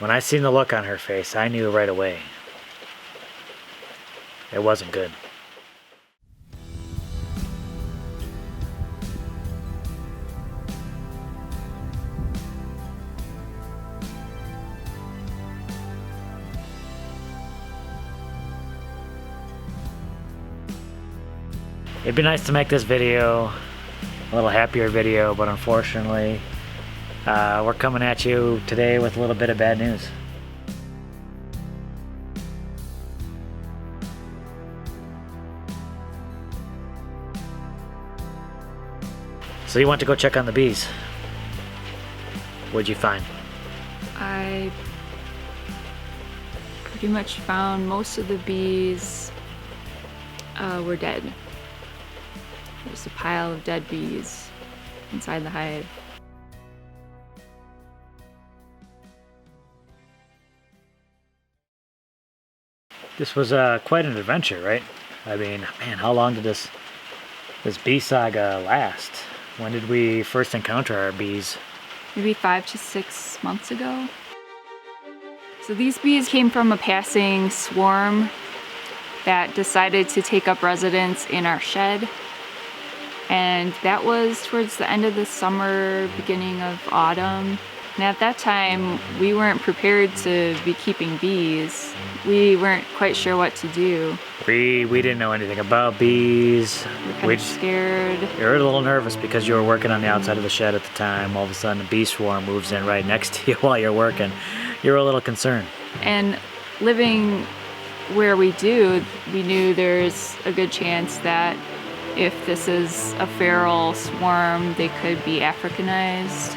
When I seen the look on her face, I knew right away. It wasn't good. It'd be nice to make this video a little happier video, but unfortunately, we're coming at you today with a little bit of bad news. So you went to go check on the bees. What'd you find? I pretty much found most of the bees were dead. There's a pile of dead bees inside the hive. This was quite an adventure, right? I mean, man, how long did this bee saga last? When did we first encounter our bees? Maybe 5 to 6 months ago. So these bees came from a passing swarm that decided to take up residence in our shed. And that was towards the end of the summer, beginning of autumn. And at that time, we weren't prepared to be keeping bees. We weren't quite sure what to do. We didn't know anything about bees. We were kind of scared. You were a little nervous because you were working on the outside of the shed at the time. All of a sudden, a bee swarm moves in right next to you while you're working. You were a little concerned. And living where we do, we knew there's a good chance that if this is a feral swarm, they could be Africanized.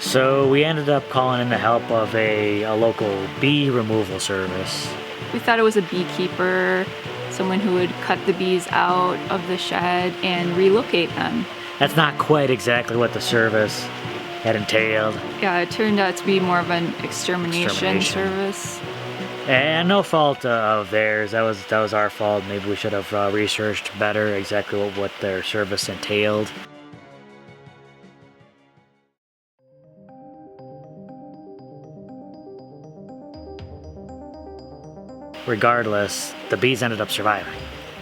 So we ended up calling in the help of a local bee removal service. We thought it was a beekeeper, someone who would cut the bees out of the shed and relocate them. That's not quite exactly what the service had entailed. Yeah, it turned out to be more of an extermination service. And no fault of theirs. That was our fault. Maybe we should have researched better exactly what their service entailed. Regardless, the bees ended up surviving.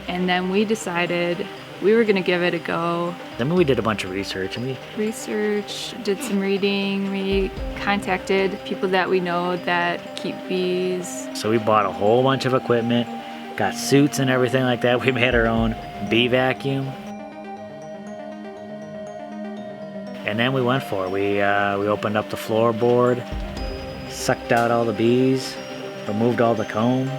And then we decided we were gonna give it a go. Then we did a bunch of research and did some reading, we contacted people that we know that keep bees. So we bought a whole bunch of equipment, got suits and everything like that. We made our own bee vacuum. And then we went for it. We opened up the floorboard, sucked out all the bees, removed all the comb.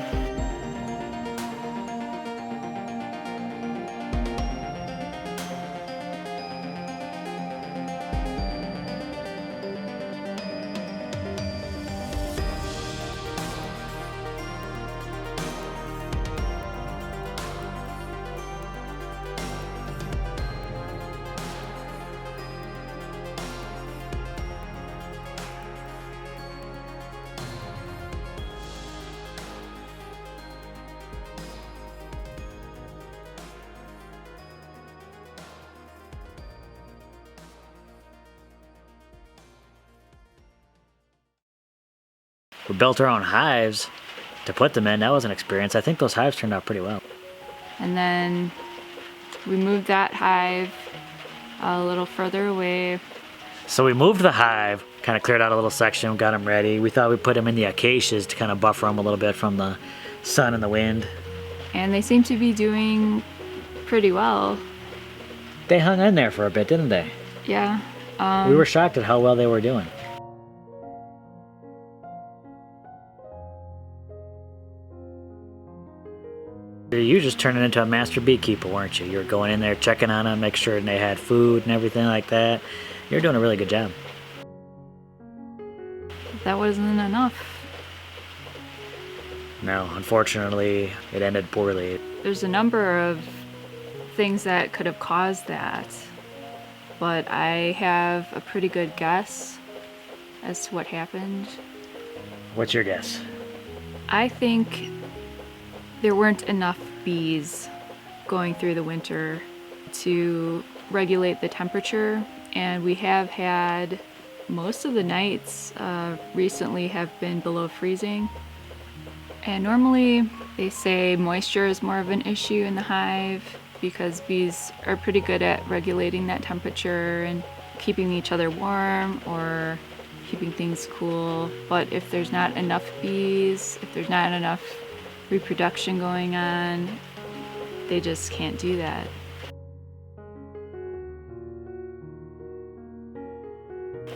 We built our own hives to put them in. That was an experience. I think those hives turned out pretty well. And then we moved that hive a little further away. So we moved the hive, kind of cleared out a little section, got them ready. We thought we'd put them in the acacias to kind of buffer them a little bit from the sun and the wind. And they seem to be doing pretty well. They hung in there for a bit, didn't they? Yeah. We were shocked at how well they were doing. You were just turning into a master beekeeper, weren't you? You were going in there, checking on them, make sure they had food and everything like that. You were doing a really good job. That wasn't enough. No, unfortunately, it ended poorly. There's a number of things that could have caused that, but I have a pretty good guess as to what happened. What's your guess? I think there weren't enough bees going through the winter to regulate the temperature, and we have had Most of the nights recently have been below freezing. And normally they say moisture is more of an issue in the hive because bees are pretty good at regulating that temperature and keeping each other warm or keeping things cool. But if there's not enough bees, if there's not enough reproduction going on, they just can't do that.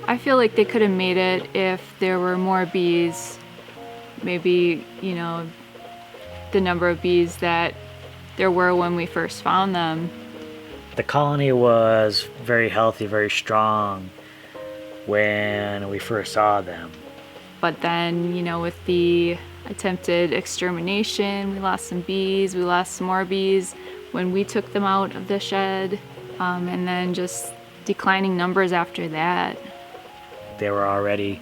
I feel like they could have made it if there were more bees. Maybe, the number of bees that there were when we first found them. The colony was very healthy, very strong when we first saw them. But then, with the attempted extermination, we lost some bees, we lost some more bees when we took them out of the shed, and then just declining numbers after that. They were already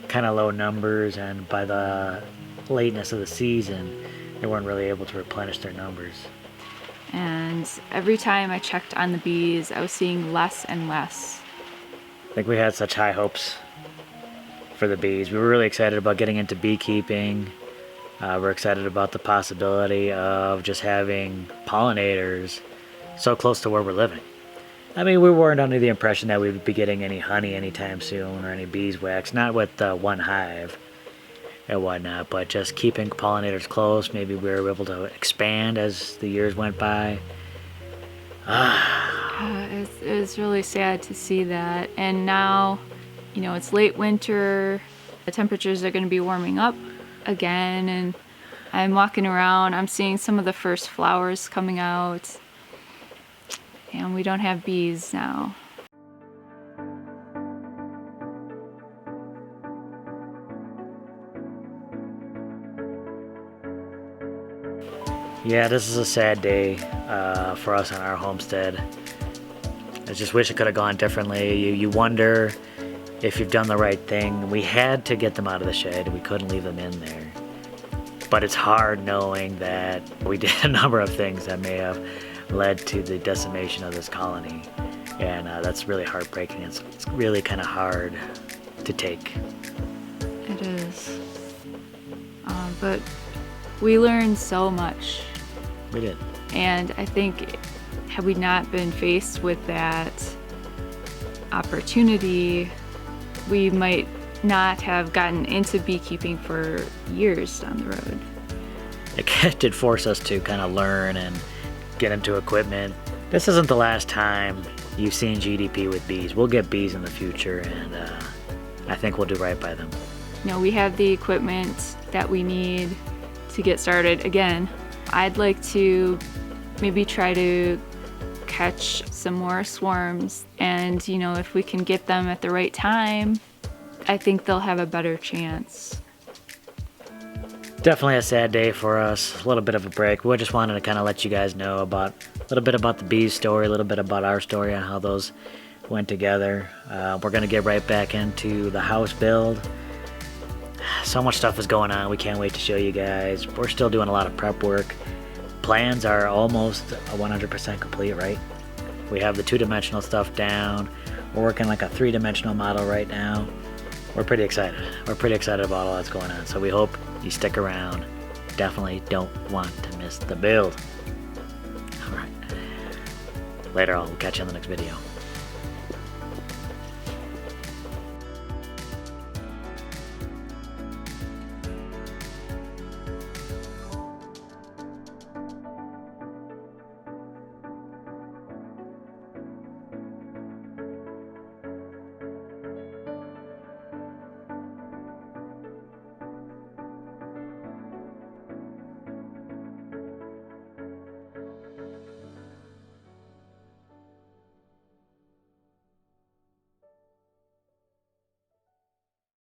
kind of low numbers, and by the lateness of the season, they weren't really able to replenish their numbers. And every time I checked on the bees, I was seeing less and less. I think we had such high hopes for the bees. We were really excited about getting into beekeeping. We're excited about the possibility of just having pollinators so close to where we're living. I mean, we weren't under the impression that we would be getting any honey anytime soon or any beeswax, not with one hive and whatnot, but just keeping pollinators close. Maybe we were able to expand as the years went by. It was really sad to see that. And now, it's late winter. The temperatures are going to be warming up again. And I'm walking around. I'm seeing some of the first flowers coming out. And we don't have bees now. Yeah, this is a sad day for us on our homestead. I just wish it could have gone differently. You wonder if you've done the right thing. We had to get them out of the shed. We couldn't leave them in there. But it's hard knowing that we did a number of things that may have led to the decimation of this colony. And that's really heartbreaking. It's really kind of hard to take. It is. But we learned so much. We did. And I think had we not been faced with that opportunity, we might not have gotten into beekeeping for years down the road. It did force us to kind of learn and get into equipment. This isn't the last time you've seen GDP with bees. We'll get bees in the future, and I think we'll do right by them. We have the equipment that we need to get started. Again, I'd like to maybe try to catch some more swarms, and if we can get them at the right time, I think they'll have a better chance. Definitely a sad day for us, a little bit of a break. We just wanted to kind of let you guys know about a little bit about the bees story, a little bit about our story on how those went together. We're going to get right back into the house build. So much stuff is going on. We can't wait to show you guys. We're still doing a lot of prep work. Plans are almost 100% complete, right? We have the 2-dimensional stuff down. We're working like a 3-dimensional model right now. We're pretty excited. We're pretty excited about all that's going on. So we hope you stick around. Definitely don't want to miss the build. All right. Later on, we'll catch you in the next video.